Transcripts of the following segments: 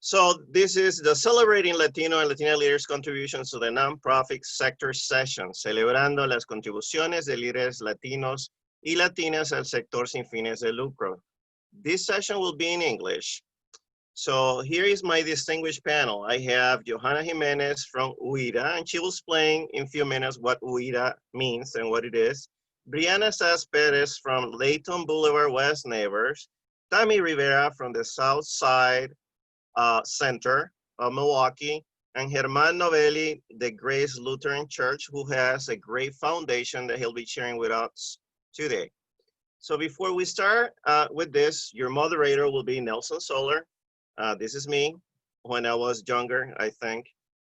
So this is the Celebrating Latino and Latina Leaders' Contributions to the Nonprofit Sector Session, celebrando las contribuciones de líderes latinos y latinas al sector sin fines de lucro. This session will be in English. So here is my distinguished panel. I have Johanna Jimenez from UIDA, and she will explain in a few minutes what UIDA means and what it is. Brianna Sas-Perez from Layton Boulevard West Neighbors. Tammy Rivera from the South Side Center of Milwaukee, and Germán Novelli, the Grace Lutheran Church, who has a great foundation that he'll be sharing with us today. So before we start with this, your moderator will be Nelson Soler. This is me when I was younger, I think.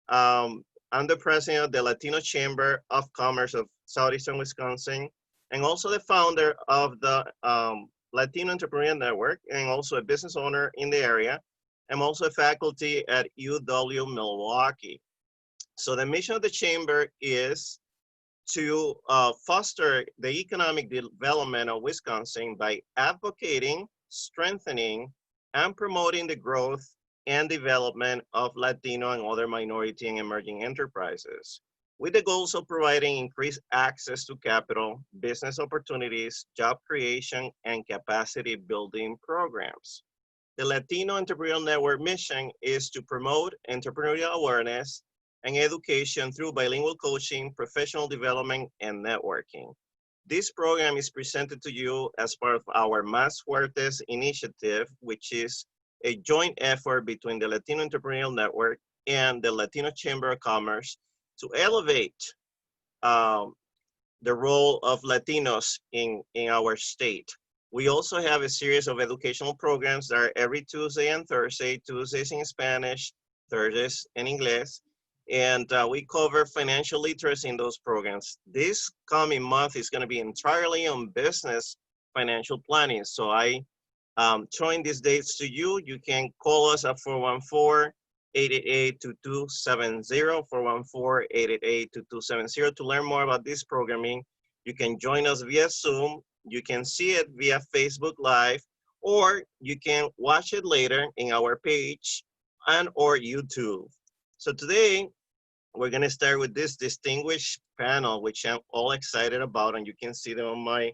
I'm the president of the Latino Chamber of Commerce of Southeastern Wisconsin, and also the founder of the Latino Entrepreneurial Network, and also a business owner in the area. I'm also a faculty at UW Milwaukee. So the mission of the Chamber is to foster the economic development of Wisconsin by advocating, strengthening, and promoting the growth and development of Latino and other minority and emerging enterprises, with the goals of providing increased access to capital, business opportunities, job creation, and capacity building programs. The Latino Entrepreneurial Network mission is to promote entrepreneurial awareness and education through bilingual coaching, professional development, and networking. This program is presented to you as part of our Más Fuertes initiative, which is a joint effort between the Latino Entrepreneurial Network and the Latino Chamber of Commerce to elevate the role of Latinos in our state. We also have a series of educational programs that are every Tuesday and Thursday, Tuesdays in Spanish, Thursdays in English, and we cover financial literacy in those programs. This coming month is gonna be entirely on business financial planning. So I join these dates to you. You can call us at 414-888-2270, 414-888-2270 to learn more about this programming. You can join us via Zoom. You can see it via Facebook Live, or you can watch it later in our page and or YouTube. So today, we're gonna start with this distinguished panel, which I'm all excited about, and you can see them on my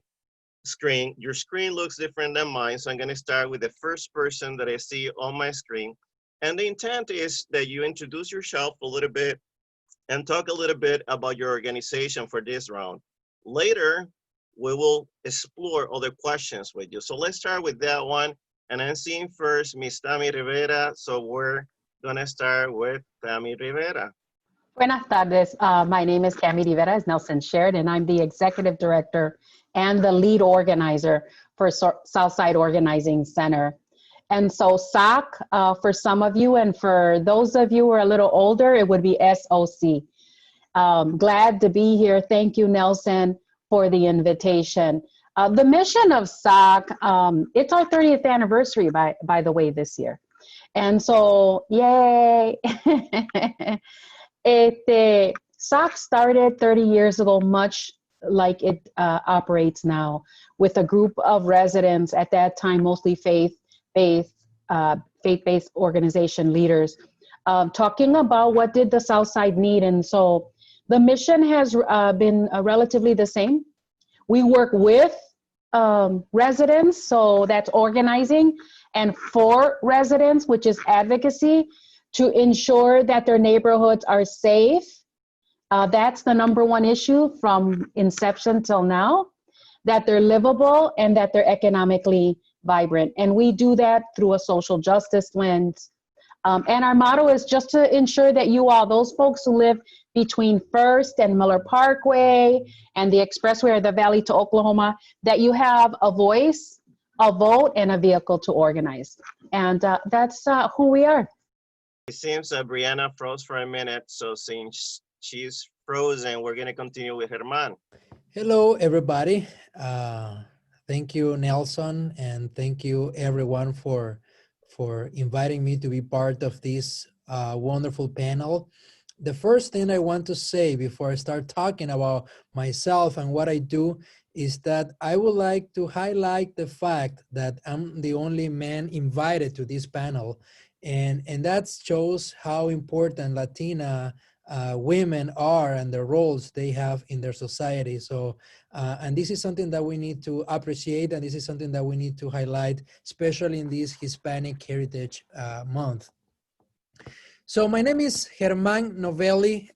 screen. Your screen looks different than mine, so I'm gonna start with the first person that I see on my screen. And the intent is that you introduce yourself a little bit and talk a little bit about your organization for this round. Later, we will explore other questions with you. So let's start with that one. And I'm seeing first Miss Tammy Rivera. So we're gonna start with Tammy Rivera. Buenas tardes. My name is Tammy Rivera, as Nelson shared, and I'm the Executive Director and the lead organizer for Southside Organizing Center. And so SOC, for some of you, and for those of you who are a little older, it would be SOC. Glad to be here. Thank you, Nelson, for the invitation. The mission of SOC, it's our 30th anniversary, by the way, this year. And so, yay. SOC started 30 years ago, much like it operates now, with a group of residents at that time, mostly faith-based organization leaders, talking about what did the Southside need. And so the mission has been relatively the same. We work with residents, so that's organizing, and for residents, which is advocacy, to ensure that their neighborhoods are safe. That's the #1 issue from inception till now, that they're livable and that they're economically vibrant. And we do that through a social justice lens. And our motto is just to ensure that you all, those folks who live between First and Miller Parkway and the expressway or the Valley to Oklahoma, that you have a voice, a vote, and a vehicle to organize. And that's who we are. It seems that Brianna froze for a minute, so since she's frozen, we're gonna continue with Germán. Hello, everybody. Thank you, Nelson, and thank you everyone for inviting me to be part of this wonderful panel. The first thing I want to say before I start talking about myself and what I do is that I would like to highlight the fact that I'm the only man invited to this panel. And that shows how important Latina women are and the roles they have in their society. So, and this is something that we need to appreciate, and this is something that we need to highlight, especially in this Hispanic Heritage Month. So my name is Germán Novelli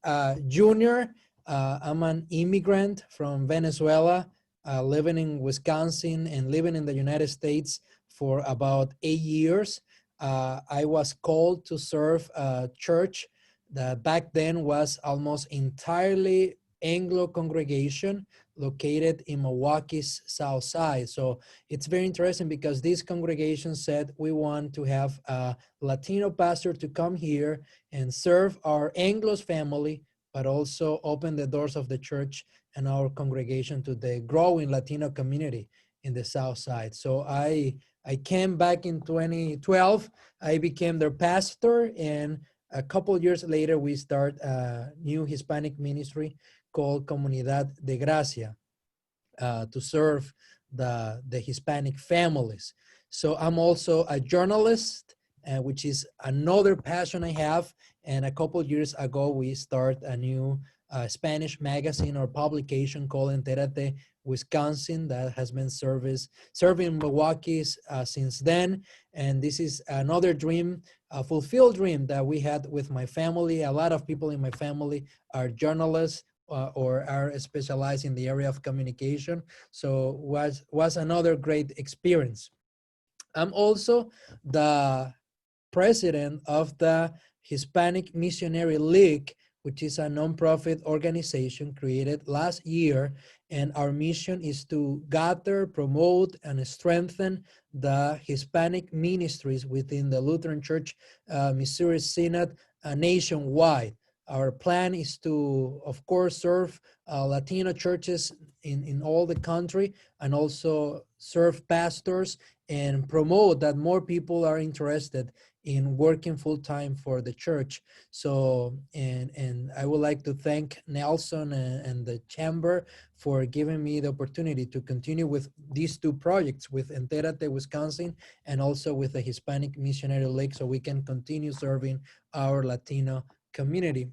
Jr. I'm an immigrant from Venezuela, living in Wisconsin and living in the United States for about 8 years. I was called to serve a church that back then was almost entirely Anglo congregation located in Milwaukee's South Side. So it's very interesting because this congregation said we want to have a Latino pastor to come here and serve our Anglos family, but also open the doors of the church and our congregation to the growing Latino community in the South Side. So I came back in 2012. I became their pastor, and a couple years later, we start a new Hispanic ministry called Comunidad de Gracia to serve the Hispanic families. So I'm also a journalist, which is another passion I have. And a couple years ago, we start a new Spanish magazine or publication called Entérate Wisconsin that has been serving Milwaukee since then. And this is another dream, a fulfilled dream that we had with my family. A lot of people in my family are journalists or are specialized in the area of communication. So was another great experience. I'm also the president of the Hispanic Missionary League, which is a nonprofit organization created last year. And our mission is to gather, promote, and strengthen the Hispanic ministries within the Lutheran Church Missouri Synod nationwide. Our plan is to, of course, serve Latino churches in all the country, and also serve pastors and promote that more people are interested in working full-time for the church. So, and I would like to thank Nelson and the Chamber for giving me the opportunity to continue with these two projects, with Entérate Wisconsin and also with the Hispanic Missionary League, so we can continue serving our Latino community.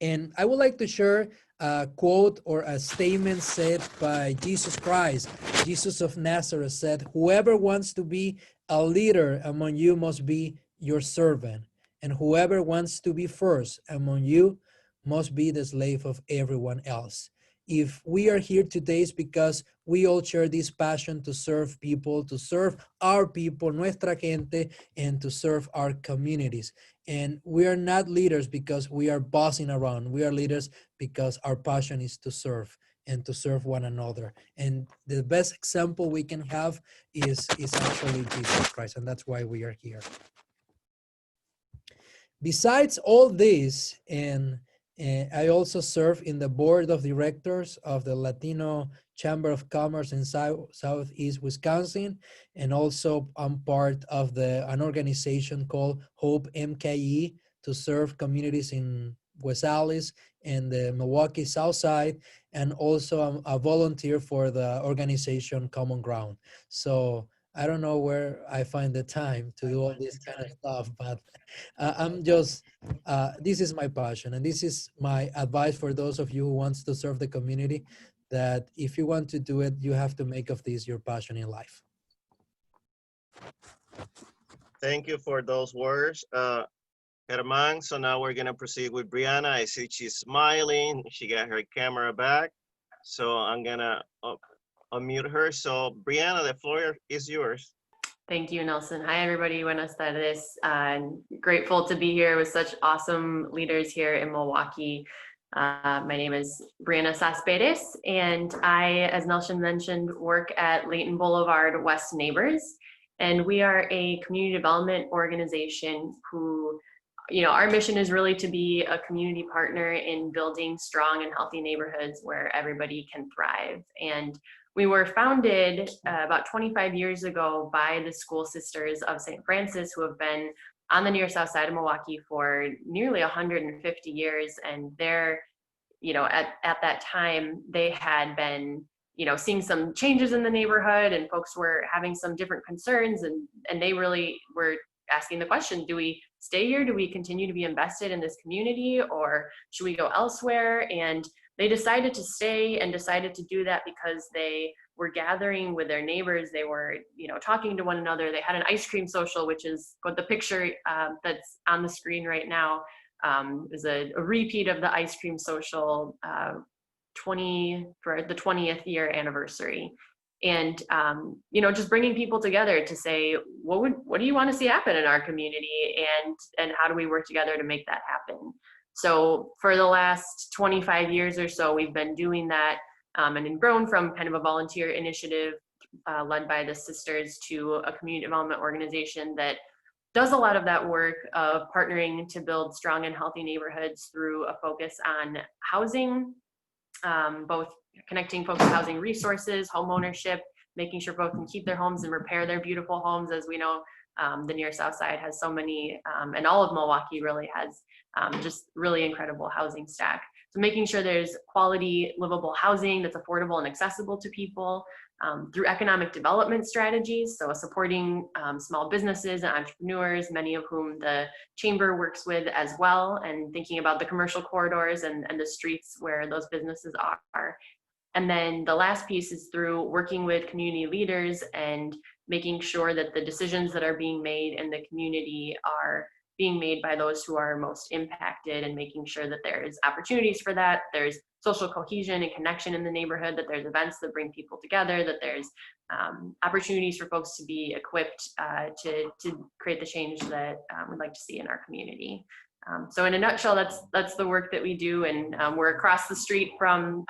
And I would like to share a quote or a statement said by Jesus Christ. Jesus of Nazareth said, "Whoever wants to be a leader among you must be your servant, and whoever wants to be first among you must be the slave of everyone else." If we are here today, it's because we all share this passion to serve people, to serve our people, nuestra gente, and to serve our communities. And we are not leaders because we are bossing around. We are leaders because our passion is to serve and to serve one another. And the best example we can have is actually Jesus Christ, and that's why we are here. Besides all this, and I also serve in the board of directors of the Latino Chamber of Commerce in Southeast Wisconsin, and also I'm part of an organization called Hope MKE to serve communities in West Allis and the Milwaukee South Side, and also I'm a volunteer for the organization Common Ground. So I don't know where I find the time to do all this kind of stuff, but I'm just, this is my passion, and this is my advice for those of you who wants to serve the community, that if you want to do it, you have to make of this your passion in life. Thank you for those words, Germán. So now we're gonna proceed with Brianna. I see she's smiling. She got her camera back. So I'm gonna unmute her. So Brianna, the floor is yours. Thank you, Nelson. Hi, everybody. Buenas tardes. Grateful to be here with such awesome leaders here in Milwaukee. My name is Brianna Sas-Perez, and I, as Nelson mentioned, work at Layton Boulevard West Neighbors. And we are a community development organization who, our mission is really to be a community partner in building strong and healthy neighborhoods where everybody can thrive. And we were founded about 25 years ago by the School Sisters of St. Francis, who have been on the near south side of Milwaukee for nearly 150 years. And they're, at that time, they had been, seeing some changes in the neighborhood, and folks were having some different concerns, and they really were asking the question, do we stay here? Do we continue to be invested in this community, or should we go elsewhere? And they decided to stay, and decided to do that because they were gathering with their neighbors. They were, talking to one another. They had an ice cream social, which is what the picture that's on the screen right now is a repeat of the ice cream social for the 20th year anniversary. And, just bringing people together to say, what do you want to see happen in our community? And how do we work together to make that happen? So for the last 25 years or so, we've been doing that and grown from kind of a volunteer initiative led by the sisters to a community development organization that does a lot of that work of partnering to build strong and healthy neighborhoods through a focus on housing, both connecting folks to housing resources, home ownership, making sure folks can keep their homes and repair their beautiful homes. As we know, the near South Side has so many, and all of Milwaukee really has just really incredible housing stack. So making sure there's quality, livable housing that's affordable and accessible to people through economic development strategies. So supporting small businesses and entrepreneurs, many of whom the chamber works with as well, and thinking about the commercial corridors and the streets where those businesses are. And then the last piece is through working with community leaders and making sure that the decisions that are being made in the community are being made by those who are most impacted, and making sure that there's opportunities for that, there's social cohesion and connection in the neighborhood, that there's events that bring people together, that there's opportunities for folks to be equipped to create the change that we'd like to see in our community. So in a nutshell, that's the work that we do, and we're across the street from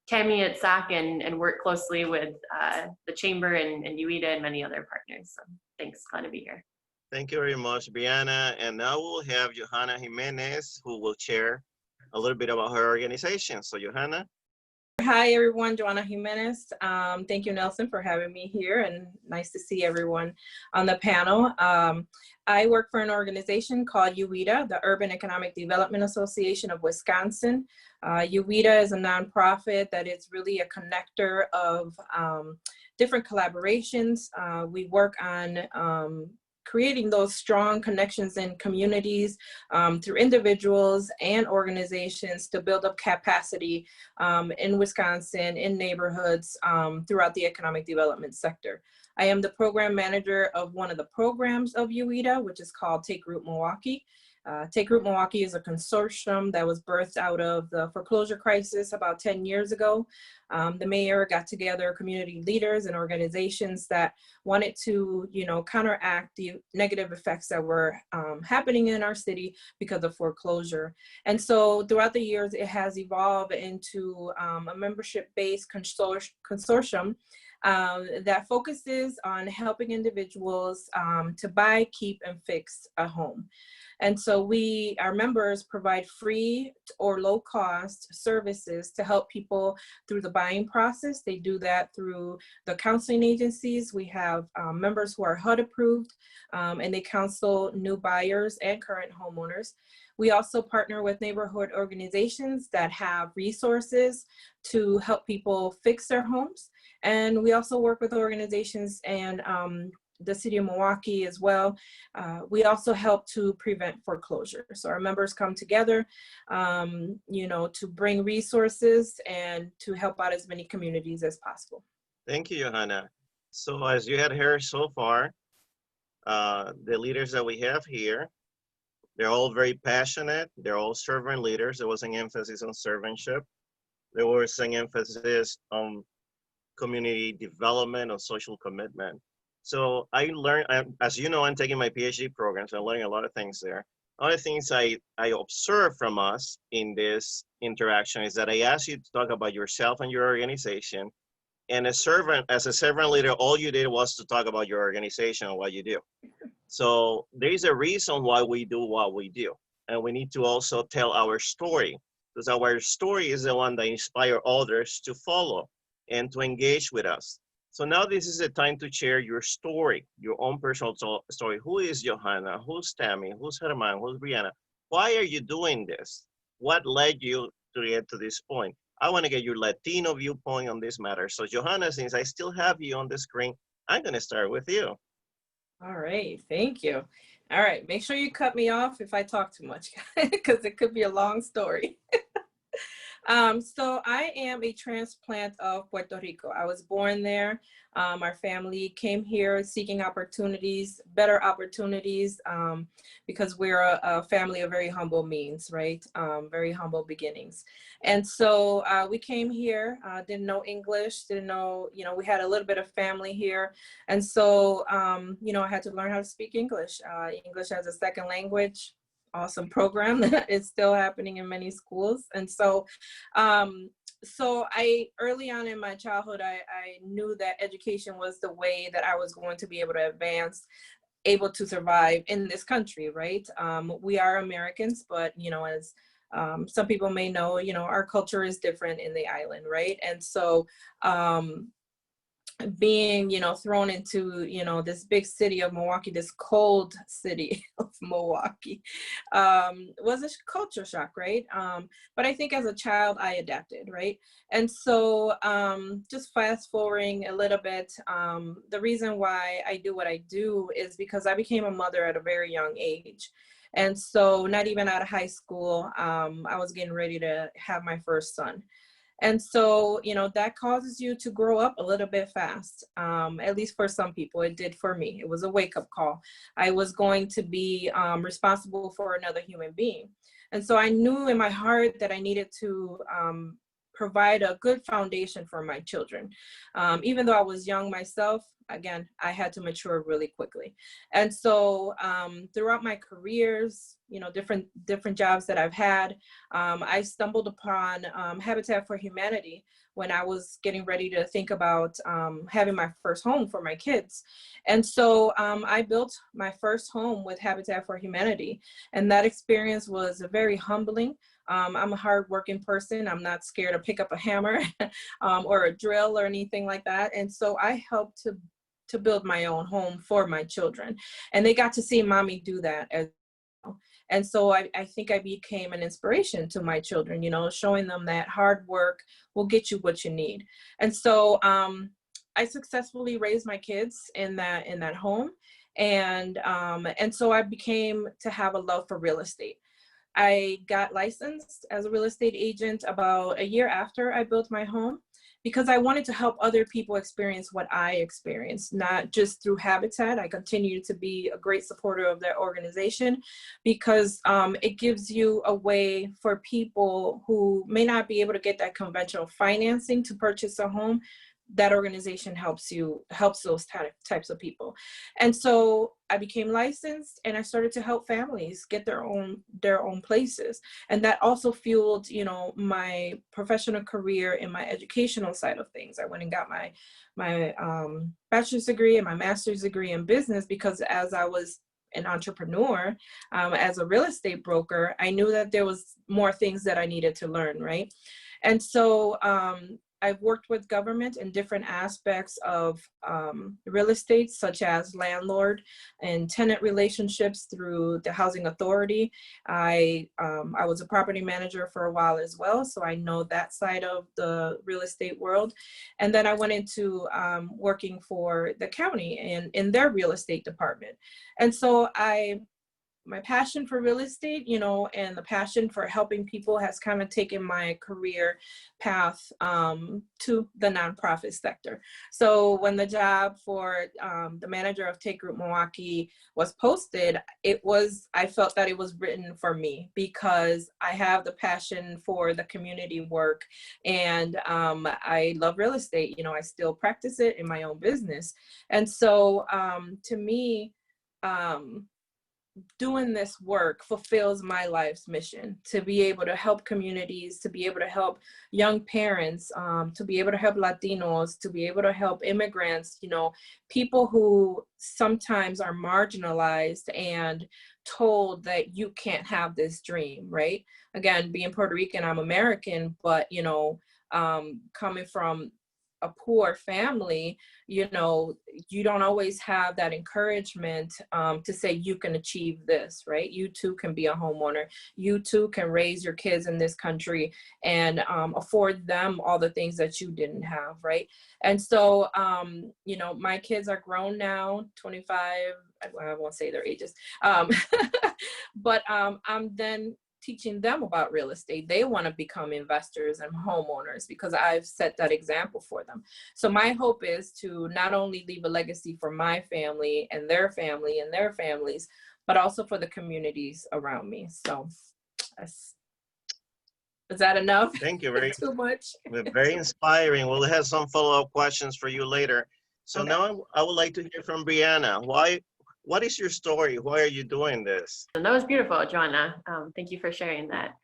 Tammy at SAC and work closely with the Chamber and UITA and many other partners. So thanks, glad to be here. Thank you very much, Brianna. And now we'll have Johanna Jimenez, who will share a little bit about her organization. So Johanna. Hi, everyone. Johanna Jimenez. Thank you, Nelson, for having me here, and nice to see everyone on the panel. I work for an organization called UITA, the Urban Economic Development Association of Wisconsin. UITA is a nonprofit that is really a connector of different collaborations. We work on creating those strong connections in communities through individuals and organizations to build up capacity in Wisconsin, in neighborhoods throughout the economic development sector. I am the program manager of one of the programs of UITA, which is called Take Root Milwaukee. Take Root Milwaukee is a consortium that was birthed out of the foreclosure crisis about 10 years ago. The mayor got together community leaders and organizations that wanted to, counteract the negative effects that were happening in our city because of foreclosure. And so throughout the years, it has evolved into a membership-based consortium that focuses on helping individuals to buy, keep, and fix a home. And so our members provide free or low cost services to help people through the buying process. They do that through the counseling agencies. We have members who are HUD approved, and they counsel new buyers and current homeowners. We also partner with neighborhood organizations that have resources to help people fix their homes. And we also work with organizations and the city of Milwaukee as well. We also help to prevent foreclosure. So our members come together, to bring resources and to help out as many communities as possible. Thank you, Johanna. So as you had heard so far, the leaders that we have here, they're all very passionate. They're all servant leaders. There was an emphasis on servantship. There was an emphasis on community development, on social commitment. So I learned, as you know, I'm taking my PhD program, so I'm learning a lot of things there. One of the things I observed from us in this interaction is that I asked you to talk about yourself and your organization. And as a servant leader, all you did was to talk about your organization and what you do. So there is a reason why we do what we do. And we need to also tell our story, because our story is the one that inspires others to follow and to engage with us. So now this is the time to share your story, your own personal story. Who is Johanna? Who's Tammy? Who's Herman? Who's Brianna? Why are you doing this? What led you to get to this point? I want to get your Latino viewpoint on this matter. So Johanna, since I still have you on the screen, I'm going to start with you. All right, thank you. All right, make sure you cut me off if I talk too much, because it could be a long story. So I am a transplant of Puerto Rico. I was born there. Our family came here seeking opportunities, better opportunities, because we're a family of very humble means, right? Very humble beginnings. And so we came here, didn't know English, didn't know, we had a little bit of family here. And so, I had to learn how to speak English. English as a second language. Awesome program that is still happening in many schools. And so, I early on in my childhood, I knew that education was the way that I was going to be able to advance, able to survive in this country, right? We are Americans, but, as some people may know, our culture is different in the island, right? And so, being, thrown into, this big city of Milwaukee, this cold city of Milwaukee, was a culture shock, right? But I think as a child, I adapted, right? And so just fast forwarding a little bit, the reason why I do what I do is because I became a mother at a very young age. And so not even out of high school, I was getting ready to have my first son. And so, that causes you to grow up a little bit fast, at least for some people. It did for me. It was a wake-up call. I was going to be responsible for another human being. And so I knew in my heart that I needed to provide a good foundation for my children. Even though I was young myself, again, I had to mature really quickly. And so throughout my careers, different jobs that I've had, I stumbled upon Habitat for Humanity when I was getting ready to think about having my first home for my kids. And so I built my first home with Habitat for Humanity. And that experience was very humbling. I'm a hardworking person. I'm not scared to pick up a hammer or a drill or anything like that. And so I helped to build my own home for my children. And they got to see mommy do that as well. And so I think I became an inspiration to my children, showing them that hard work will get you what you need. And so I successfully raised my kids in that home. And so I became to have a love for real estate. I got licensed as a real estate agent about a year after I built my home, because I wanted to help other people experience what I experienced, not just through Habitat. I continue to be a great supporter of their organization, because it gives you a way for people who may not be able to get that conventional financing to purchase a home. That organization helps those types of people. And so I became licensed, and I started to help families get their own places. And that also fueled, my professional career in my educational side of things. I went and got my bachelor's degree and my master's degree in business, because as I was an entrepreneur, as a real estate broker, I knew that there was more things that I needed to learn, right? And so I've worked with government in different aspects of real estate, such as landlord and tenant relationships through the Housing Authority. I was a property manager for a while as well, so I know that side of the real estate world. And then I went into working for the county in their real estate department. And so my passion for real estate, and the passion for helping people has kind of taken my career path to the nonprofit sector. So when the job for the manager of Take Root Milwaukee was posted, I felt that it was written for me, because I have the passion for the community work, and I love real estate. I still practice it in my own business. And so to me, doing this work fulfills my life's mission, to be able to help communities, to be able to help young parents, to be able to help Latinos, to be able to help immigrants, people who sometimes are marginalized and told that you can't have this dream, right? Again, being Puerto Rican, I'm American, but, coming from a poor family, you don't always have that encouragement to say you can achieve this, right? You too can be a homeowner. You too can raise your kids in this country and afford them all the things that you didn't have, right? And so, my kids are grown now, 25 I won't say their ages. But I'm then teaching them about real estate. They want to become investors and homeowners because I've set that example for them. So my hope is to not only leave a legacy for my family and their families, but also for the communities around me. So is that enough? Thank you. Very, Too much? very inspiring. We'll have some follow-up questions for you later. So Okay. now I would like to hear from Brianna. What is your story? Why are you doing this? And that was beautiful, Johanna. Thank you for sharing that.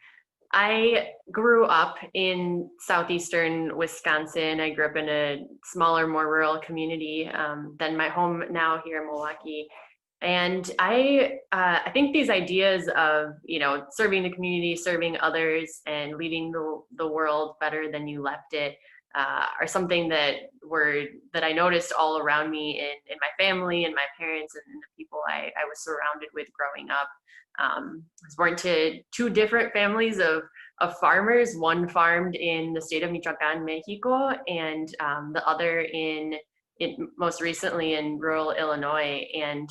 I grew up in Southeastern Wisconsin. I grew up in a smaller, more rural community than my home now here in Milwaukee. And I think these ideas of, serving the community, serving others, and leaving the world better than you left it are something that I noticed all around me in my family and my parents and the people I was surrounded with growing up. I was born to two different families of farmers. One farmed in the state of Michoacán, Mexico, and the other most recently in rural Illinois. And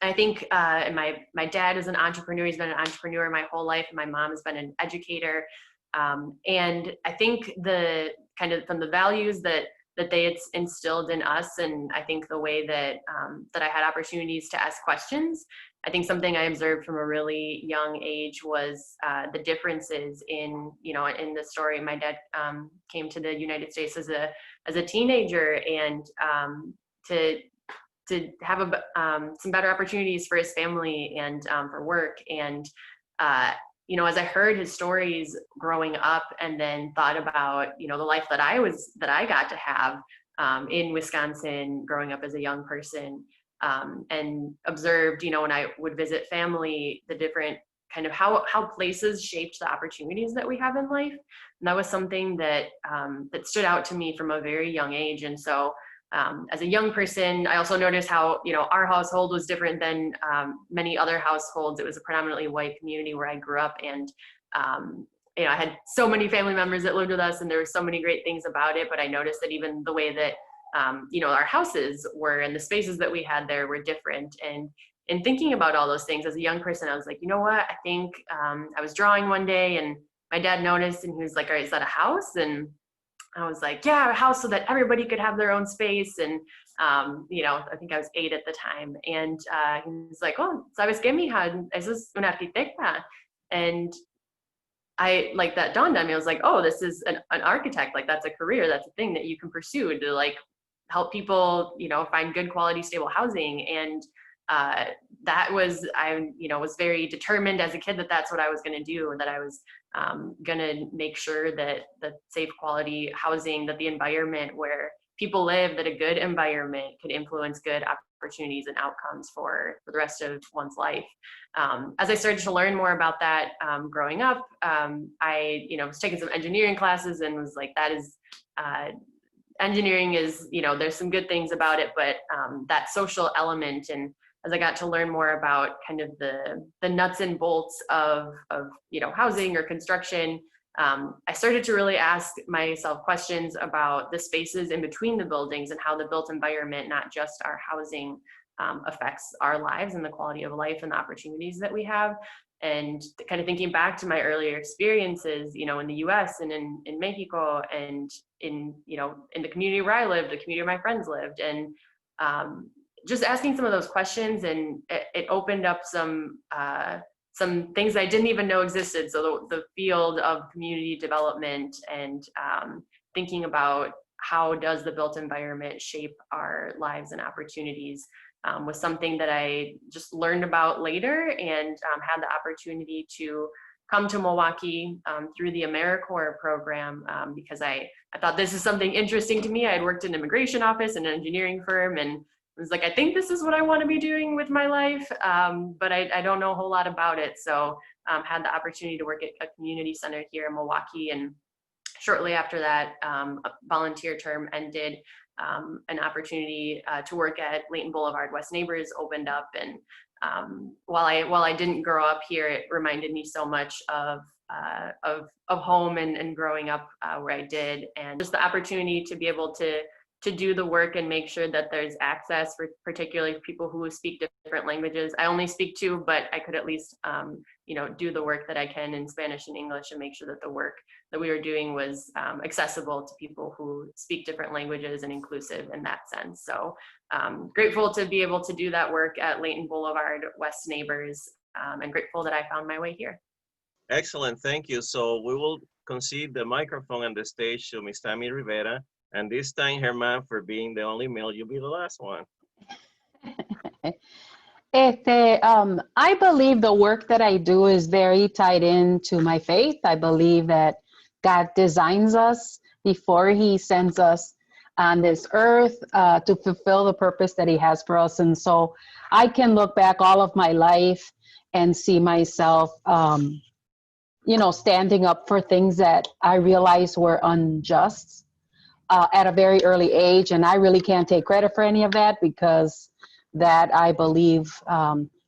I think my dad is an entrepreneur. He's been an entrepreneur my whole life. My mom has been an educator. And I think the kind of from the values that they had instilled in us, and I think the way that I had opportunities to ask questions, I think something I observed from a really young age was the differences in the story. My dad came to the United States as a teenager, and to have some better opportunities for his family and for work. And as I heard his stories growing up, and then thought about the life that I got to have in Wisconsin growing up as a young person, and observed when I would visit family, the different kind of how places shaped the opportunities that we have in life. And that was something that stood out to me from a very young age. And so as a young person, I also noticed how, our household was different than many other households. It was a predominantly white community where I grew up, and I had so many family members that lived with us, and there were so many great things about it. But I noticed that even the way that our houses were and the spaces that we had there were different. And in thinking about all those things as a young person, I was like, you know what? I think I was drawing one day, and my dad noticed, and he was like, all right, is that a house? And I was like, yeah, a house so that everybody could have their own space. And, I think I was 8 at the time. And he was like, oh, ¿sabes qué, mija? Eso es una arquitecta. And that dawned on me. I was like, oh, this is an architect. Like, that's a career. That's a thing that you can pursue to help people, find good quality, stable housing. And that was, I was very determined as a kid that that's what I was going to do, and that I was going to make sure that the safe quality housing, that the environment where people live, that a good environment could influence good opportunities and outcomes for the rest of one's life. As I started to learn more about that growing up, I was taking some engineering classes and was like, that is, engineering is, there's some good things about it, but that social element. And as I got to learn more about kind of the nuts and bolts of housing or construction, I started to really ask myself questions about the spaces in between the buildings and how the built environment, not just our housing, affects our lives and the quality of life and the opportunities that we have. And kind of thinking back to my earlier experiences, in the US and in Mexico, and in the community where I lived, the community where my friends lived, and just asking some of those questions, and it opened up some things I didn't even know existed. So the field of community development and thinking about how does the built environment shape our lives and opportunities was something that I just learned about later, and had the opportunity to come to Milwaukee through the AmeriCorps program because I thought this is something interesting to me. I had worked in an immigration office and an engineering firm, and was like, I think this is what I want to be doing with my life, but I don't know a whole lot about it. So had the opportunity to work at a community center here in Milwaukee. And shortly after that, a volunteer term ended, an opportunity to work at Layton Boulevard West Neighbors opened up. And while I didn't grow up here, it reminded me so much of home and growing up where I did, and just the opportunity to be able to do the work and make sure that there's access for particularly people who speak different languages. I only speak two, but I could at least, do the work that I can in Spanish and English and make sure that the work that we were doing was accessible to people who speak different languages and inclusive in that sense. So grateful to be able to do that work at Layton Boulevard, West Neighbors, and grateful that I found my way here. Excellent, thank you. So we will concede the microphone and the stage to Ms. Tammy Rivera. And this time, Herman, for being the only male, you'll be the last one. I believe the work that I do is very tied into my faith. I believe that God designs us before he sends us on this earth to fulfill the purpose that he has for us. And so I can look back all of my life and see myself, standing up for things that I realized were unjust at a very early age. And I really can't take credit for any of that, because that I believe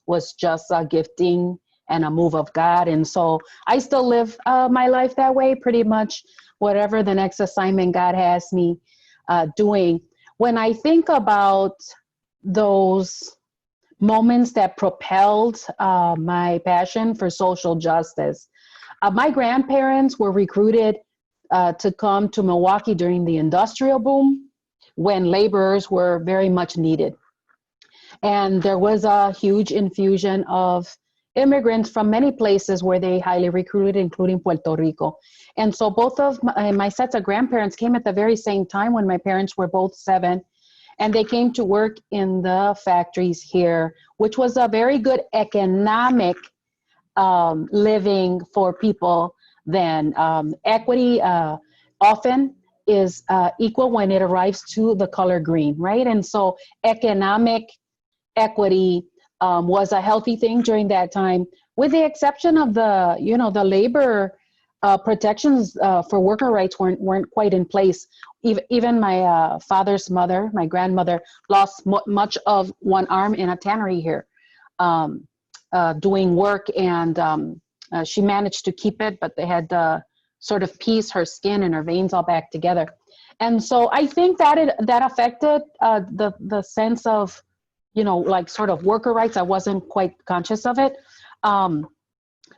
was just a gifting and a move of God. And so I still live my life that way, pretty much whatever the next assignment God has me doing. When I think about those moments that propelled my passion for social justice, my grandparents were recruited to come to Milwaukee during the industrial boom, when laborers were very much needed. And there was a huge infusion of immigrants from many places where they highly recruited, including Puerto Rico. And so both of my sets of grandparents came at the very same time when my parents were both 7. And they came to work in the factories here, which was a very good economic living for people then. Equity often is equal when it arrives to the color green, right? And so economic equity was a healthy thing during that time, with the exception of the labor protections for worker rights weren't quite in place. Even my father's mother, my grandmother, lost much of one arm in a tannery here doing work, and she managed to keep it, but they had to sort of piece her skin and her veins all back together. And so I think that that affected the sense of, sort of worker rights. I wasn't quite conscious of it.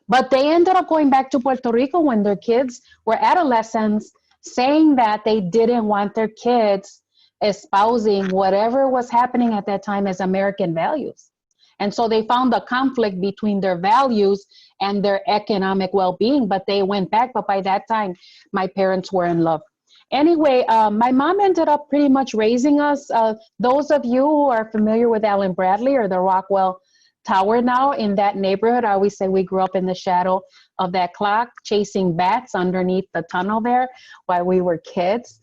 But they ended up going back to Puerto Rico when their kids were adolescents, saying that they didn't want their kids espousing whatever was happening at that time as American values. And so they found a conflict between their values and their economic well-being, but they went back. But by that time, my parents were in love. Anyway, my mom ended up pretty much raising us. Those of you who are familiar with Allen Bradley or the Rockwell Tower now in that neighborhood, I always say we grew up in the shadow of that clock, chasing bats underneath the tunnel there while we were kids.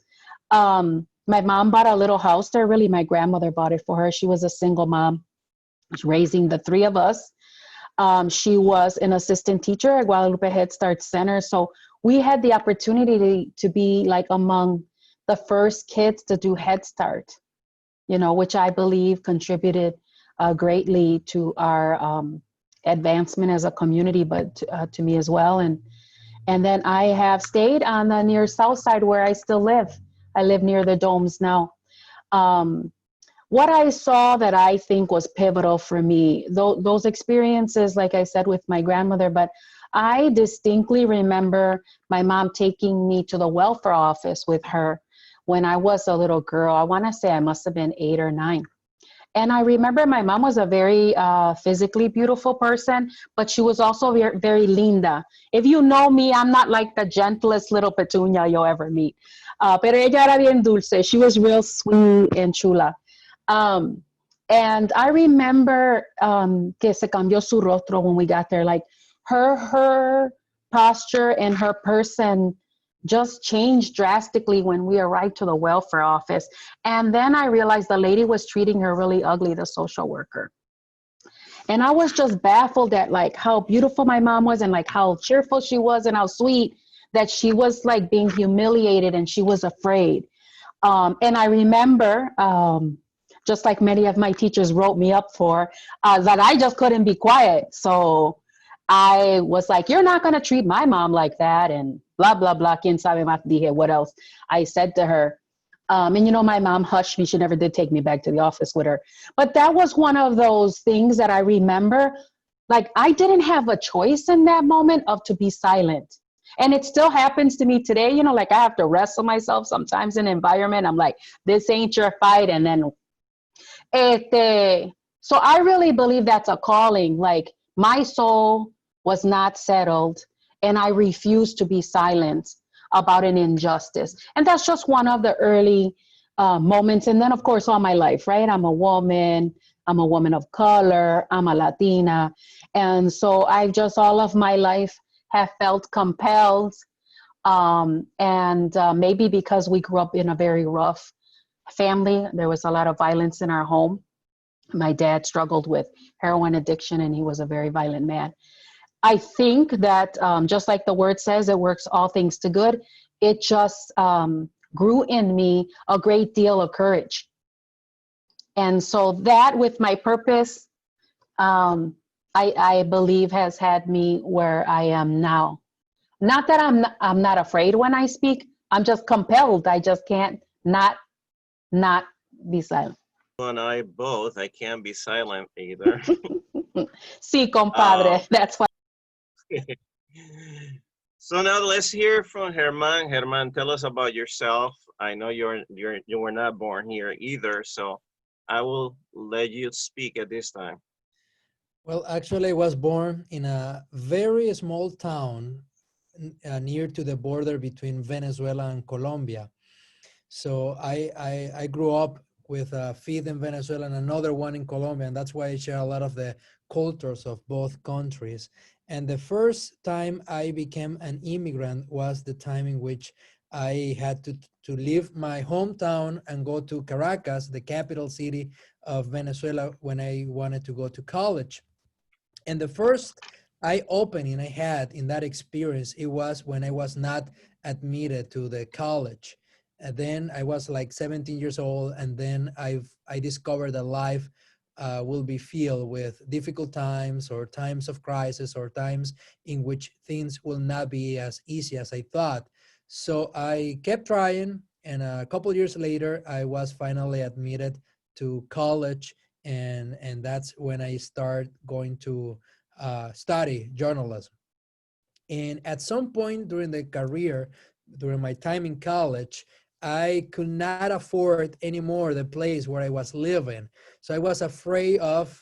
My mom bought a little house there. Really, my grandmother bought it for her. She was a single mom raising the 3 of us. She was an assistant teacher at Guadalupe Head Start Center. So we had the opportunity to be like among the first kids to do Head Start, which I believe contributed greatly to our advancement as a community, but to me as well. And then I have stayed on the near south side where I still live. I live near the domes now. What I saw that I think was pivotal for me, those experiences, like I said, with my grandmother, but I distinctly remember my mom taking me to the welfare office with her when I was a little girl. I want to say I must have been 8 or 9. And I remember my mom was a very physically beautiful person, but she was also very, very linda. If you know me, I'm not like the gentlest little petunia you'll ever meet. Pero ella era bien dulce. She was real sweet and chula. And I remember que se cambió su rostro when we got there. Like her posture and her person just changed drastically when we arrived to the welfare office. And then I realized the lady was treating her really ugly, the social worker. And I was just baffled at like how beautiful my mom was and like how cheerful she was and how sweet, that she was like being humiliated and she was afraid. And I remember, just like many of my teachers wrote me up for, that I just couldn't be quiet. So I was like, you're not going to treat my mom like that, and blah, blah, blah. Quien sabe más dije, what else I said to her. And you know, my mom hushed me. She never did take me back to the office with her. But that was one of those things that I remember. Like, I didn't have a choice in that moment of to be silent. And it still happens to me today. You know, like I have to wrestle myself sometimes in an environment. I'm like, this ain't your fight. And then, so I really believe that's a calling. Like, my soul was not settled, and I refused to be silent about an injustice. And that's just one of the early moments. And then, of course, all my life, right? I'm a woman of color, I'm a Latina. And so I've just all of my life have felt compelled. Maybe because we grew up in a very rough family, there was a lot of violence in our home. My dad struggled with heroin addiction, and he was a very violent man. I think that just like the word says, it works all things to good. It just grew in me a great deal of courage. And so that, with my purpose, I believe has had me where I am now. Not that I'm not afraid when I speak. I'm just compelled. I just can't not be silent. You and I both. I can't be silent either. Sí, compadre. That's why. So now let's hear from Herman. Herman, tell us about yourself. I know you were not born here either, so I will let you speak at this time. Well, actually, I was born in a very small town near to the border between Venezuela and Colombia. So I grew up with a feed in Venezuela and another one in Colombia, and that's why I share a lot of the cultures of both countries. And the first time I became an immigrant was the time in which I had to leave my hometown and go to Caracas, the capital city of Venezuela, when I wanted to go to college. And the first eye-opening I had in that experience, it was when I was not admitted to the college. And then I was like 17 years old, and then I discovered that life will be filled with difficult times, or times of crisis, or times in which things will not be as easy as I thought. So I kept trying, and a couple of years later, I was finally admitted to college, and that's when I started going to study journalism. And at some point during the career, during my time in college, I could not afford anymore the place where I was living. So I was afraid of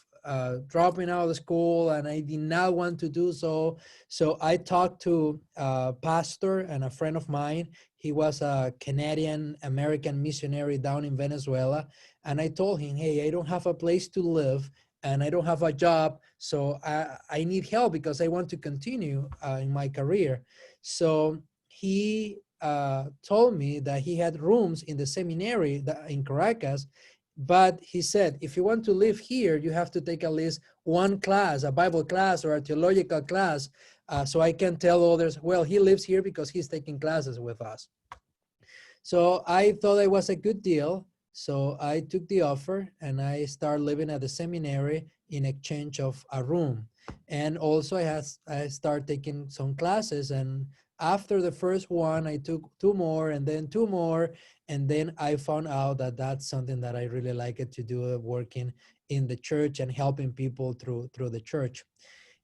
dropping out of school, and I did not want to do so. So I talked to a pastor and a friend of mine. He was a Canadian American missionary down in Venezuela. And I told him, hey, I don't have a place to live, and I don't have a job. So I need help because I want to continue in my career. So he told me that he had rooms in the seminary in Caracas, but he said, if you want to live here, you have to take at least one class, a Bible class or a theological class, so I can tell others, well, he lives here because he's taking classes with us. So I thought it was a good deal. So I took the offer, and I started living at the seminary in exchange of a room. And also I started taking some classes, and after the first one, I took two more, and then two more. And then I found out that that's something that I really liked to do, working in the church and helping people through the church.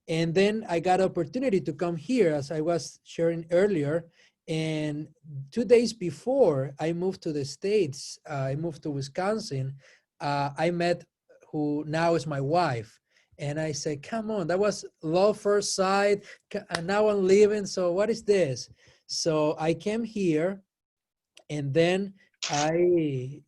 And then I got opportunity to come here, as I was sharing earlier. And 2 days before I moved to the States, I moved to Wisconsin, I met who now is my wife. And I said, come on, that was love first sight. And now I'm leaving. So what is this? So I came here, and then I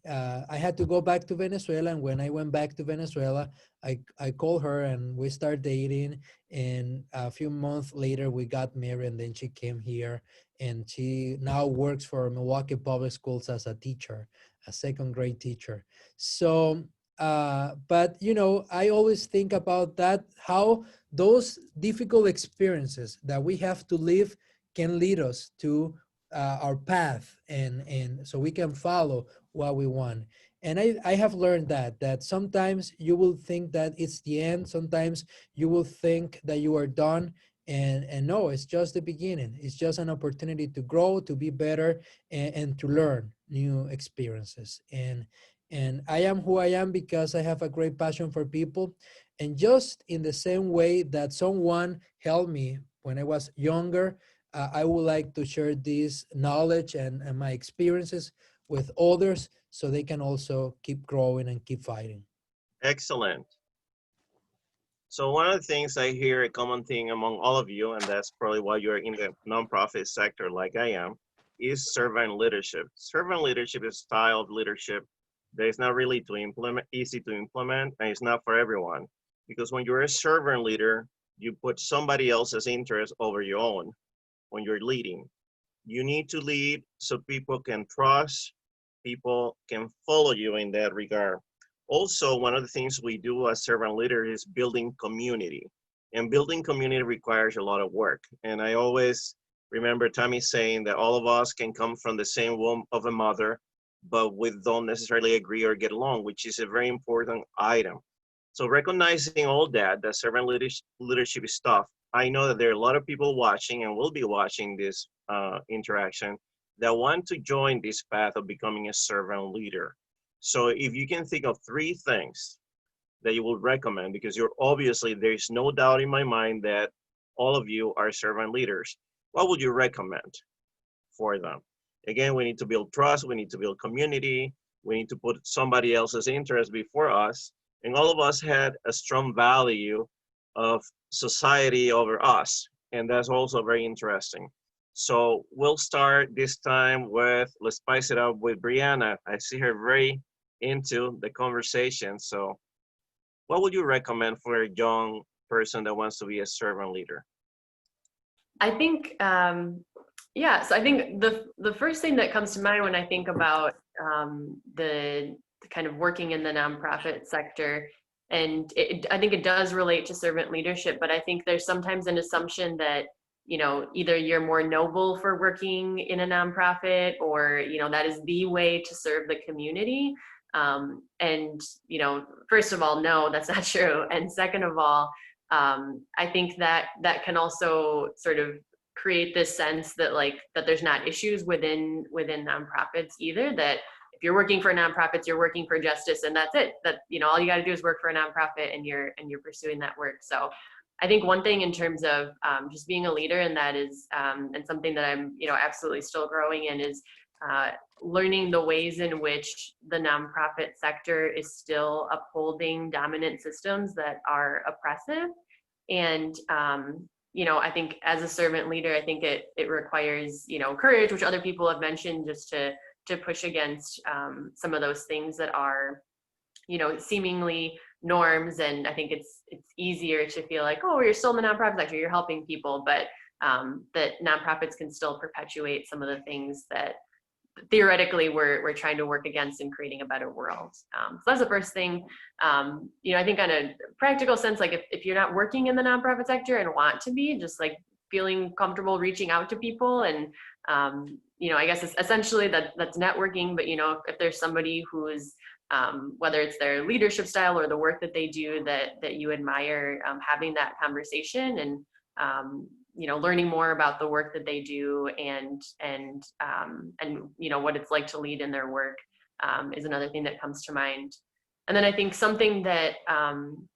had to go back to Venezuela. And when I went back to Venezuela, I called her, and we started dating. And a few months later, we got married, and then she came here, and she now works for Milwaukee Public Schools as a teacher, a second grade teacher. So, but you know, I always think about that, how those difficult experiences that we have to live can lead us to our path, and so we can follow what we want. And I have learned that sometimes you will think that it's the end. Sometimes you will think that you are done. And no, it's just the beginning. It's just an opportunity to grow, to be better, and to learn new experiences. And I am who I am because I have a great passion for people. And just in the same way that someone helped me when I was younger, I would like to share this knowledge and my experiences with others so they can also keep growing and keep fighting. Excellent. So one of the things I hear, a common thing among all of you, and that's probably why you're in the nonprofit sector like I am, is servant leadership. Servant leadership is a style of leadership that is not really easy to implement, and it's not for everyone. Because when you're a servant leader, you put somebody else's interest over your own when you're leading. You need to lead so people can trust, people can follow you in that regard. Also, one of the things we do as servant leaders is building community. And building community requires a lot of work. And I always remember Tammy saying that all of us can come from the same womb of a mother, but we don't necessarily agree or get along, which is a very important item. So recognizing all that servant leadership is tough. I know that there are a lot of people watching and will be watching this interaction that want to join this path of becoming a servant leader. So if you can think of 3 things that you would recommend, because you're obviously, there's no doubt in my mind that all of you are servant leaders, what would you recommend for them? Again, we need to build trust, we need to build community, we need to put somebody else's interest before us, and all of us had a strong value of society over us, and that's also very interesting. So we'll start this time with, let's spice it up with Brianna. I see her very into the conversation. So what would you recommend for a young person that wants to be a servant leader? I think, yeah, so I think the first thing that comes to mind when I think about the kind of working in the nonprofit sector, and I think it does relate to servant leadership, but I think there's sometimes an assumption that, you know, either you're more noble for working in a nonprofit, or, you know, that is the way to serve the community. And, you know, first of all, no, that's not true. And second of all, I think that can also sort of create this sense that that there's not issues within nonprofits either, that if you're working for nonprofits, you're working for justice, and that's it. That, you know, all you got to do is work for a nonprofit, and you're pursuing that work. So I think one thing in terms of just being a leader, and that is, and something that I'm, you know, absolutely still growing in, is learning the ways in which the nonprofit sector is still upholding dominant systems that are oppressive. And, you know, I think as a servant leader, I think it requires, you know, courage, which other people have mentioned, just to push against some of those things that are, you know, seemingly norms. And I think it's easier to feel like, oh, you're still in the nonprofit sector, you're helping people, but that nonprofits can still perpetuate some of the things that theoretically we're trying to work against in creating a better world. So that's the first thing. You know, I think on a practical sense, like if you're not working in the nonprofit sector and want to be, just like feeling comfortable reaching out to people, and you know, I guess it's essentially that's networking. But, you know, if there's somebody who's whether it's their leadership style or the work that they do that you admire, having that conversation, and you know, learning more about the work that they do, and you know, what it's like to lead in their work, is another thing that comes to mind. And then I think something that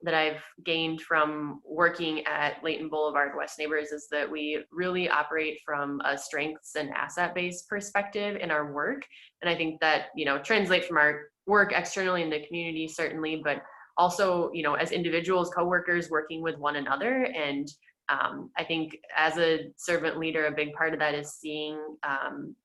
that I've gained from working at Layton Boulevard West Neighbors is that we really operate from a strengths and asset-based perspective in our work. And I think that, you know, translates from our work externally in the community, certainly, but also, you know, as individuals, coworkers, working with one another. And I think as a servant leader, a big part of that is seeing,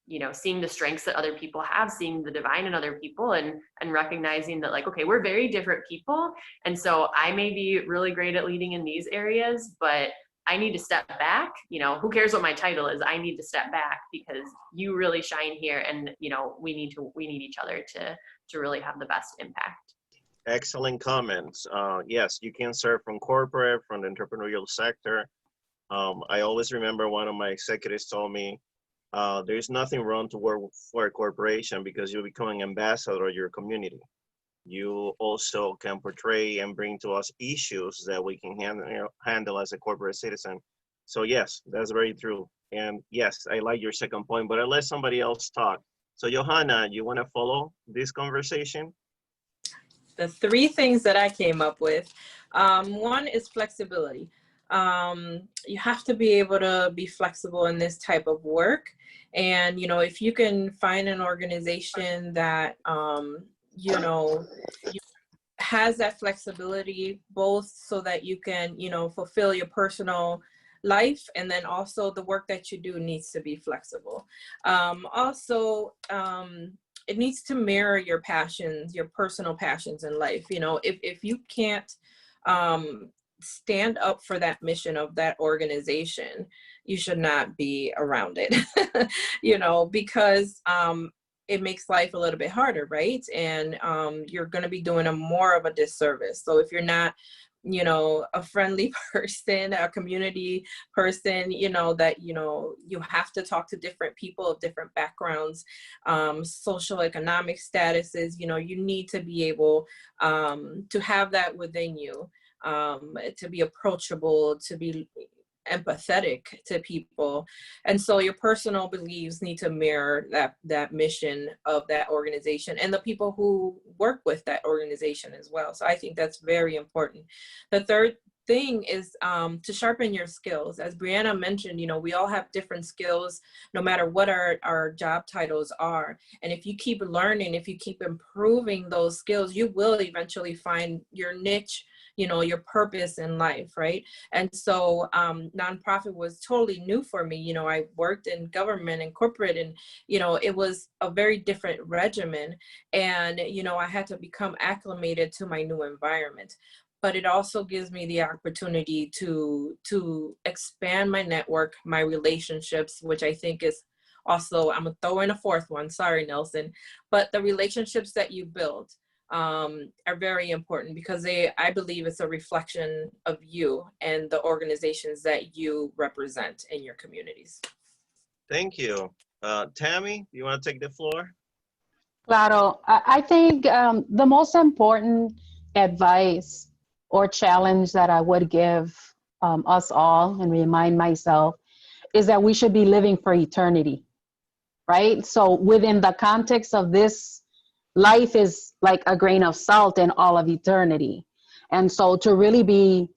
you know, seeing the strengths that other people have, seeing the divine in other people, and recognizing that, like, okay, we're very different people. And so I may be really great at leading in these areas, but I need to step back. You know, who cares what my title is? I need to step back because you really shine here. And, you know, we need each other to really have the best impact. Excellent comments. Yes, you can serve from corporate, from the entrepreneurial sector. I always remember one of my executives told me, there's nothing wrong to work for a corporation because you become an ambassador of your community. You also can portray and bring to us issues that we can handle as a corporate citizen. So yes, that's very true. And yes, I like your second point, but I'll let somebody else talk. So Johanna, you want to follow this conversation? The three things that I came up with, one is flexibility. You have to be able to be flexible in this type of work. And, if you can find an organization that, has that flexibility, both so that you can, fulfill your personal life, and then also the work that you do needs to be flexible. It needs to mirror your passions, your personal passions in life. If you can't stand up for that mission of that organization, you should not be around it, because it makes life a little bit harder, right? And you're going to be doing more of a disservice. So if you're not, a friendly person, a community person, that, you have to talk to different people of different backgrounds, social economic statuses, you need to be able to have that within you, to be approachable, to be empathetic to people. And so your personal beliefs need to mirror that mission of that organization and the people who work with that organization as well. So I think that's very important. The third thing is to sharpen your skills. As Brianna mentioned, we all have different skills no matter what our job titles are. And if you keep learning, if you keep improving those skills, you will eventually find your niche, your purpose in life, right? And so nonprofit was totally new for me. I worked in government and corporate, and, it was a very different regimen. And, I had to become acclimated to my new environment. But it also gives me the opportunity to expand my network, my relationships, which I think is also, I'm gonna throw in a fourth one, sorry, Nelson, but the relationships that you build are very important, because I believe it's a reflection of you and the organizations that you represent in your communities. Thank you. Tammy, you want to take the floor? Claro, I think the most important advice or challenge that I would give us all and remind myself is that we should be living for eternity, right? So within the context of this, life is like a grain of salt in all of eternity. And so to really be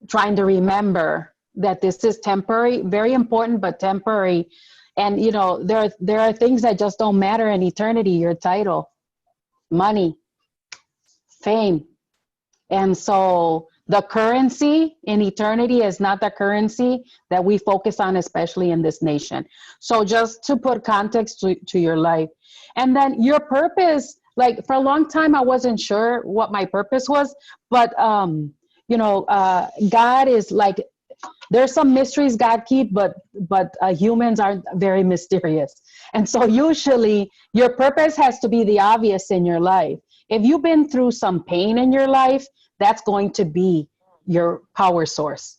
trying to remember that this is temporary, very important, but temporary. And, there are things that just don't matter in eternity: your title, money, fame. And so the currency in eternity is not the currency that we focus on, especially in this nation. So just to put context to your life. And then your purpose, like for a long time, I wasn't sure what my purpose was, but, God is like, there's some mysteries God keep, but humans aren't very mysterious. And so usually your purpose has to be the obvious in your life. If you've been through some pain in your life, that's going to be your power source.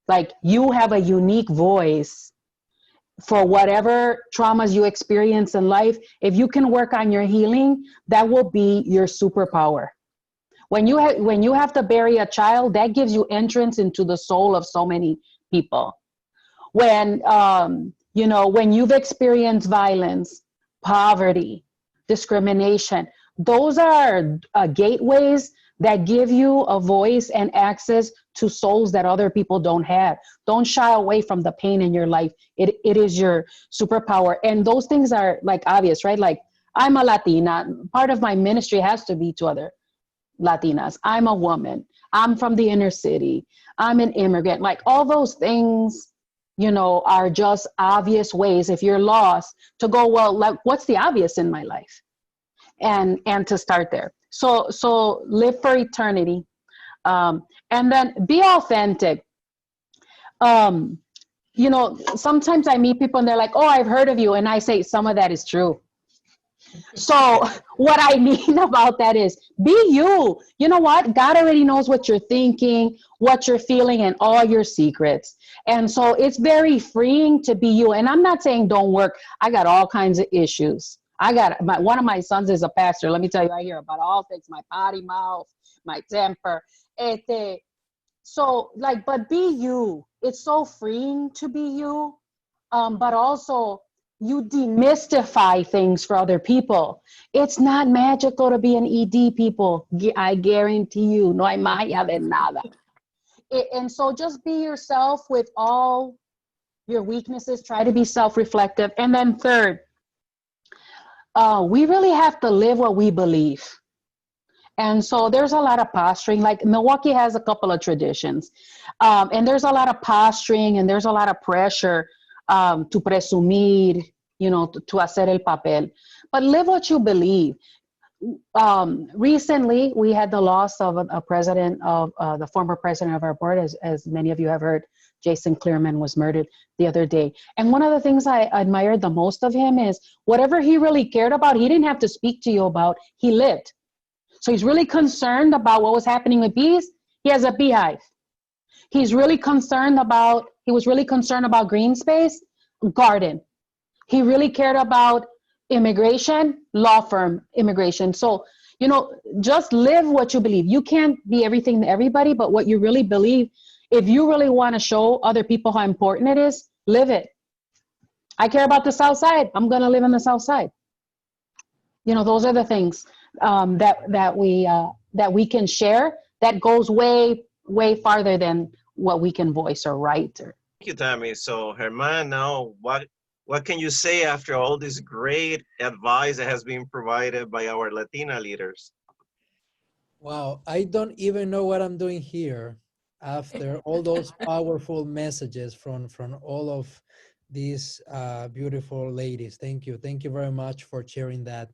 Like, you have a unique voice for whatever traumas you experience in life. If you can work on your healing, that will be your superpower. When you have to bury a child, that gives you entrance into the soul of so many people. When when you've experienced violence, poverty, discrimination, those are gateways that give you a voice and access to souls that other people don't have. Don't shy away from the pain in your life. It is your superpower. And those things are like obvious, right? Like, I'm a Latina. Part of my ministry has to be to other Latinas. I'm a woman. I'm from the inner city. I'm an immigrant. Like, all those things, are just obvious ways, if you're lost, to go, well, like, what's the obvious in my life? And to start there. So live for eternity. And then be authentic. Sometimes I meet people and they're like, oh, I've heard of you. And I say, some of that is true. So what I mean about that is, be you. You know what? God already knows what you're thinking, what you're feeling, and all your secrets. And so it's very freeing to be you. And I'm not saying don't work. I got all kinds of issues. One of my sons is a pastor. Let me tell you, I hear about all things: my potty mouth, my temper. But be you. it's so freeing to be you, but also you demystify things for other people. It's not magical to be an ED, people. I guarantee you, no hay magia de nada. And so just be yourself with all your weaknesses. Try to be self-reflective. And then third, we really have to live what we believe. And so there's a lot of posturing. Like Milwaukee has a couple of traditions. And there's a lot of posturing and there's a lot of pressure to presumir, you know, to hacer el papel. But live what you believe. Recently, we had the loss of a president of the former president of our board, as many of you have heard. Jason Clearman was murdered the other day. And one of the things I admired the most of him is whatever he really cared about, he didn't have to speak to you about, he lived. So he's really concerned about what was happening with bees. He has a beehive. He was really concerned about green space, garden. He really cared about immigration, law firm, immigration. So, you know, just live what you believe. You can't be everything to everybody, but what you really believe, if you really want to show other people how important it is, live it. I care about the South Side. I'm going to live in the South Side. You know, those are the things that we can share that goes way, way farther than what we can voice or write. Thank you, Tammy. So, Germán, now what can you say after all this great advice that has been provided by our Latina leaders? Wow, I don't even know what I'm doing here after all those powerful messages from all of these beautiful ladies. Thank you. Thank you very much for sharing that.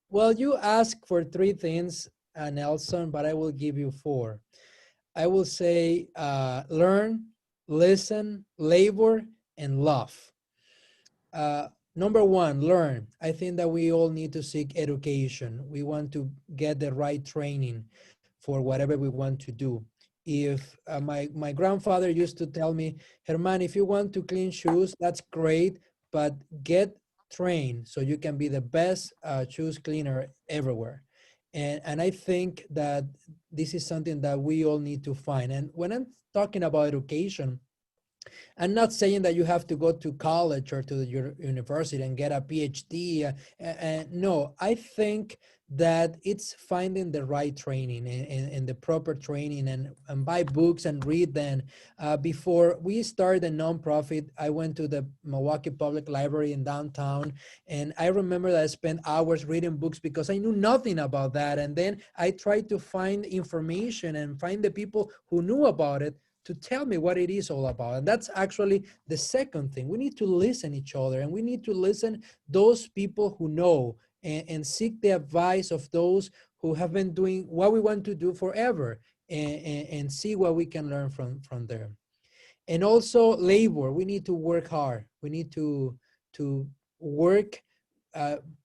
Well, you asked for 3 things, Nelson, but I will give you 4. I will say learn, listen, labor, and love. Number 1, learn. I think that we all need to seek education. We want to get the right training for whatever we want to do. If my grandfather used to tell me, Germán, if you want to clean shoes, that's great, but get trained so you can be the best shoes cleaner everywhere. And I think that this is something that we all need to find. And when I'm talking about education, I'm not saying that you have to go to college or to the university and get a PhD. No, I think that it's finding the right training and the proper training and buy books and read them. Before we started a nonprofit, I went to the Milwaukee Public Library in downtown, and I remember that I spent hours reading books because I knew nothing about that. And then I tried to find information and find the people who knew about it to tell me what it is all about. And that's actually the second thing. We need to listen each other, and we need to listen those people who know and seek the advice of those who have been doing what we want to do forever and see what we can learn from them. And also labor. We need to work hard. We need to work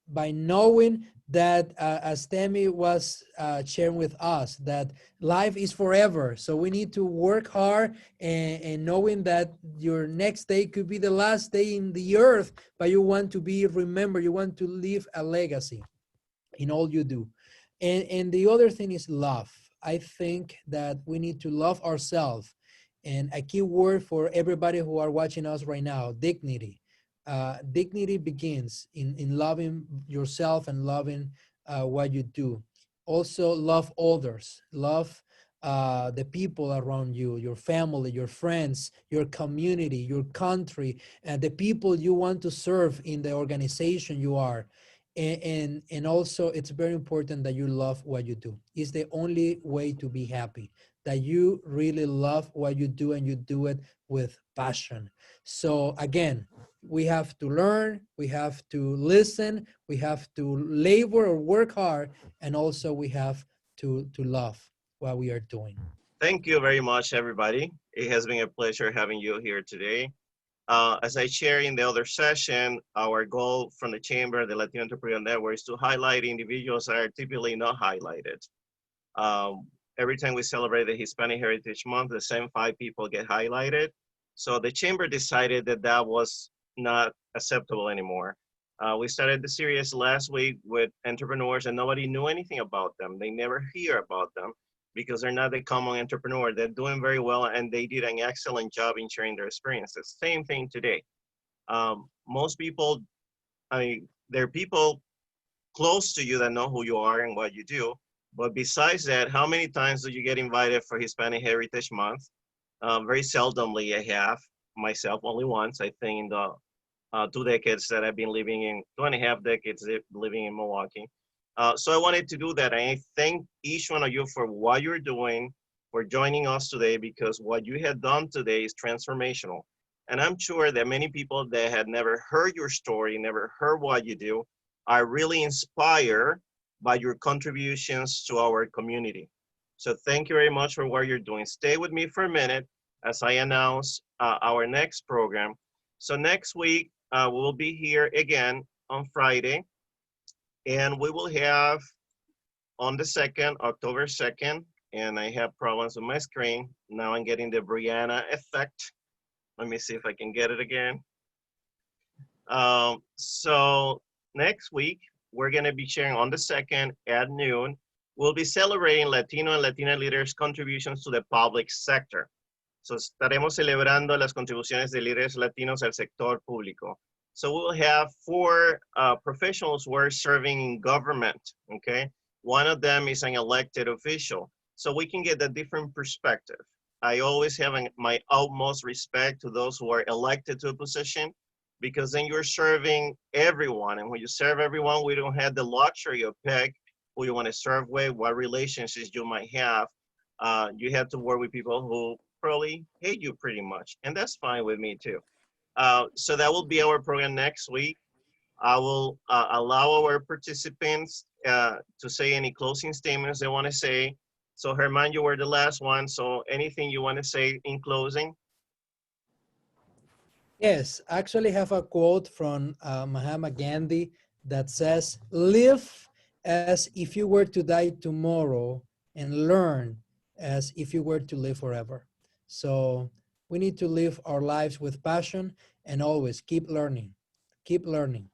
by knowing that, as Tammy was sharing with us, that life is forever. So we need to work hard and knowing that your next day could be the last day in the earth, but you want to be remembered, you want to leave a legacy in all you do. And the other thing is love. I think that we need to love ourselves. And a key word for everybody who are watching us right now, dignity. Dignity begins in loving yourself and loving what you do. Also, love others. Love the people around you, your family, your friends, your community, your country, and the people you want to serve in the organization you are. And also, it's very important that you love what you do. It's the only way to be happy, that you really love what you do and you do it with passion. So again, we have to learn, we have to listen, we have to labor or work hard, and also we have to love what we are doing. Thank you very much, everybody. It has been a pleasure having you here today. As I shared in the other session, our goal from the Chamber, the Latino Entrepreneur Network, is to highlight individuals that are typically not highlighted. Every time we celebrate the Hispanic Heritage Month, the same 5 people get highlighted. So the Chamber decided that that was not acceptable anymore. We started the series last week with entrepreneurs and nobody knew anything about them. They never hear about them. because they're not a common entrepreneur. They're doing very well, and they did an excellent job in sharing their experiences. Same thing today. Most people, there are people close to you that know who you are and what you do. But besides that, how many times do you get invited for Hispanic Heritage Month? Very seldomly I have, myself only once, I think, in the 2 decades that I've been living in, 2.5 decades living in Milwaukee. So I wanted to do that. And I thank each one of you for what you're doing, for joining us today, because what you have done today is transformational. And I'm sure that many people that had never heard your story, never heard what you do, are really inspired by your contributions to our community. So thank you very much for what you're doing. Stay with me for a minute as I announce our next program. So next week, we'll be here again on Friday, and we will have on the 2nd, October 2nd, and I have problems with my screen. Now I'm getting the Brianna effect. Let me see if I can get it again. So next week, we're gonna be sharing on the 2nd at noon. We'll be celebrating Latino and Latina leaders' contributions to the public sector. So estaremos celebrando las contribuciones de líderes latinos al sector público. So we'll have 4 professionals who are serving in government, okay? One of them is an elected official. So we can get a different perspective. I always have my utmost respect to those who are elected to a position, because then you're serving everyone. And when you serve everyone, we don't have the luxury of pick who you want to serve with, what relationships you might have. You have to work with people who probably hate you pretty much. And that's fine with me too. So that will be our program next week. I will allow our participants to say any closing statements they want to say. So Herman, you were the last one. So anything you want to say in closing? Yes, I actually have a quote from Mahatma Gandhi that says, live as if you were to die tomorrow and learn as if you were to live forever. So we need to live our lives with passion and always keep learning. Keep learning.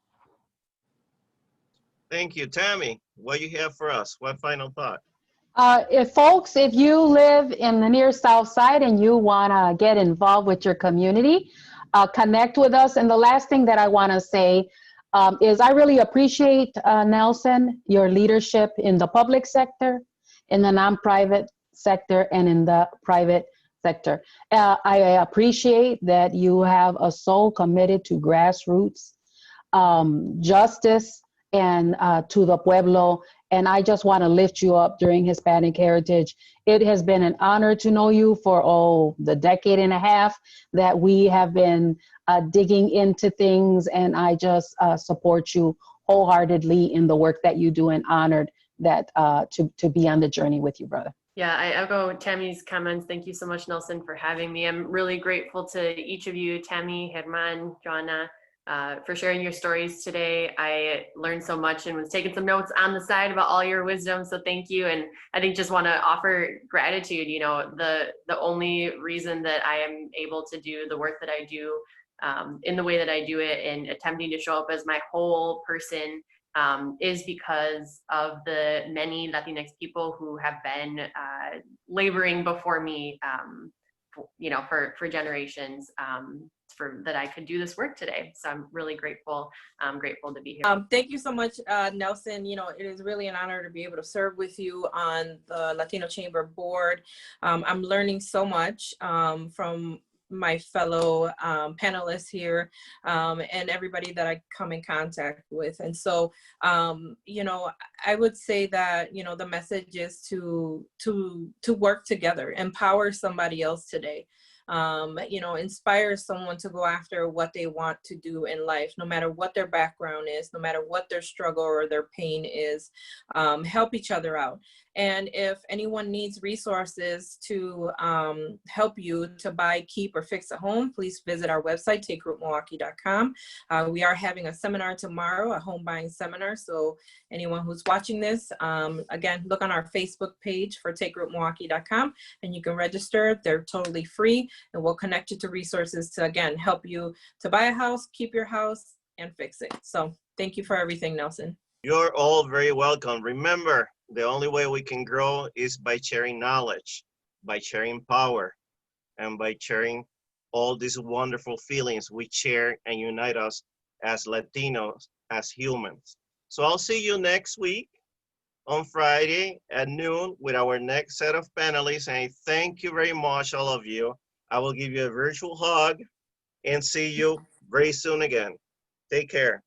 Thank you. Tammy, what you have for us? What final thought? If you live in the near South Side and you want to get involved with your community, connect with us. And the last thing that I want to say is I really appreciate, Nelson, your leadership in the public sector, in the non-private sector, and in the private sector. I appreciate that you have a soul committed to grassroots justice and to the pueblo. And I just want to lift you up during Hispanic Heritage. It has been an honor to know you for, the decade and a half that we have been digging into things. And I just support you wholeheartedly in the work that you do, and honored that to be on the journey with you, brother. Yeah, I echo Tammy's comments. Thank you so much, Nelson, for having me. I'm really grateful to each of you, Tammy, Herman, Johanna, for sharing your stories today. I learned so much and was taking some notes on the side about all your wisdom. So thank you. And I think just want to offer gratitude. You know, the only reason that I am able to do the work that I do in the way that I do it, and attempting to show up as my whole person, is because of the many Latinx people who have been laboring before me, you know, for generations, for that I could do this work today. So I'm really grateful. I'm grateful to be here. Thank you so much, Nelson. You know, it is really an honor to be able to serve with you on the Latino Chamber Board. I'm learning so much from my fellow panelists here, and everybody that I come in contact with. And so, you know, I would say that, you know, the message is to work together, empower somebody else today. You know, inspire someone to go after what they want to do in life, no matter what their background is, no matter what their struggle or their pain is. Help each other out. And if anyone needs resources to help you to buy, keep, or fix a home, please visit our website, takerootmilwaukee.com. We are having a seminar tomorrow, a home buying seminar. So anyone who's watching this, again, look on our Facebook page for takerootmilwaukee.com, and you can register. They're totally free, and we'll connect you to resources to, again, help you to buy a house, keep your house, and fix it. So thank you for everything, Nelson. You're all very welcome. Remember, the only way we can grow is by sharing knowledge, by sharing power, and by sharing all these wonderful feelings we share and unite us as Latinos, as humans. So I'll see you next week on Friday at noon with our next set of panelists. And I thank you very much, all of you. I will give you a virtual hug and see you very soon again. Take care.